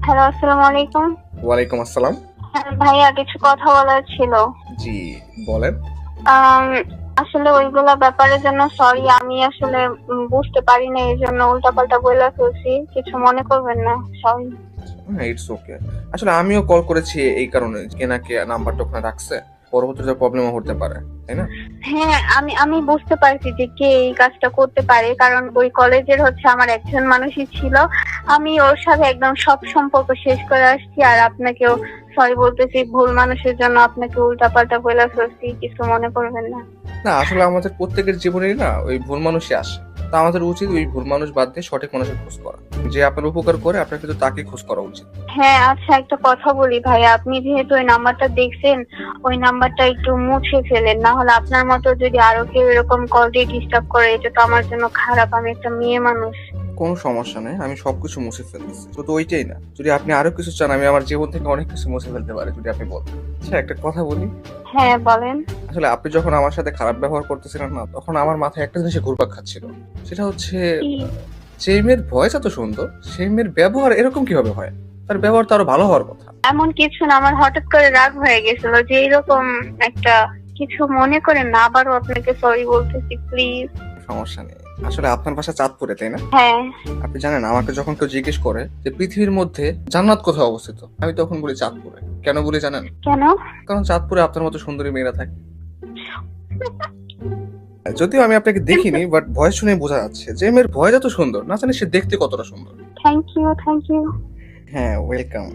Hello, আসসালামু আলাইকুম। ওয়ালাইকুম আসসালাম। হ্যাঁ ভাইয়া, কিছু কথা বলার ছিল। জি, বলেন। আম, আসলে ওইগুলা ব্যাপারের জন্য সরি, আমি আসলে বুঝতে পারি না, এই জন্য উল্টাপাল্টা বলে ফেলছি, কিছু মনে করবেন না, সরি। It's okay. আসলে আমিও কল করেছি এই কারণে, কে না কে নাম্বারটা ওখানে রাখছে, পরবর্তীতে প্রবলেমও হতে পারে, তাই না? হ্যাঁ, আমি বুঝতে পারছি যে কে এই কাজটা করতে পারে, কারণ ওই কলেজের আমার একজন মানুষই ছিল। আমি ওর সাথে একদম সব সম্পর্ক শেষ করে আসছি, আর আপনাকেও সরি বলতেছি, ভুল মানুষের জন্য আপনাকে উল্টাপাল্টা বলে ফেলছি, কিছু মনে করবেন না। না, আসলে আমাদের প্রত্যেকের জীবনেই না ওই ভুল মানুষই আসে। তা আমাদের উচিত ওই ভুল মানুষ বাদ দিয়ে সঠিক মানুষের খোঁজ করা। যে আপনার উপকার করে, আপনার কিন্তু তাকে খোঁজ করা উচিত। হ্যাঁ আচ্ছা, একটা কথা বলি ভাইয়া, আপনি যেহেতু ওই নাম্বারটা দেখছেন, ওই নাম্বারটা একটু মুছে ফেলেন, না হলে আপনার মতো যদি আরো কেউ এরকম কল দিয়ে ডিস্টার্ব করে, এটা তো আমার জন্য খারাপ, আমি একটা মেয়ে মানুষ। কোনো সমস্যা নেই, আমি সবকিছু মুছে ফেলতেছি। শুধু ওইটাই না, যদি আপনি আরো কিছু চান, আমি আমার জীবন থেকে অনেক কিছু মুছে ফেলতে পারি, যদি আপনি বলেন। আচ্ছা, একটা কথা বলি। হ্যাঁ বলেন। আসলে আপনি যখন আমার সাথে খারাপ ব্যবহার করতেছিলেন না, তখন আমার মাথায় একটা জিনিস ঘুরপাক খাচ্ছিল। সেটা হচ্ছে, কি? যে মেয়ের ভয়েস এত সুন্দর, সেই মেয়ের ব্যবহার এরকম কিভাবে হয়? তার ব্যবহার তো আরো ভালো হওয়ার কথা। এমন কিছু না, আমার হঠাৎ করে রাগ হয়ে গেছিল যে এরকম একটা কিছু, মনে করেন না, আবারও আপনাকে সরি বলতেছি, প্লিজ। সমস্যা নেই। আসলে আপনার বাসা চাঁদপুরে, তাই না? হ্যাঁ। আপনি জানেন, আমাকে যখন কেউ জিজ্ঞেস করে যে পৃথিবীর মধ্যে জান্নাত কোথায় অবস্থিত, আমি তখন বলি চাঁদপুরে। কেন বলি জানেন? কেন? কারণ চাঁদপুরে আপনার মতো সুন্দরী মেয়েরা থাকে। যদিও আমি আপনাকে দেখিনি, বাট ভয়েস শুনে বোঝা যাচ্ছে যে মেয়ের ভয়েস এত সুন্দর, না জানি সে দেখতে কতটা সুন্দর। Thank you, thank you. হ্যাঁ, ওয়েলকাম।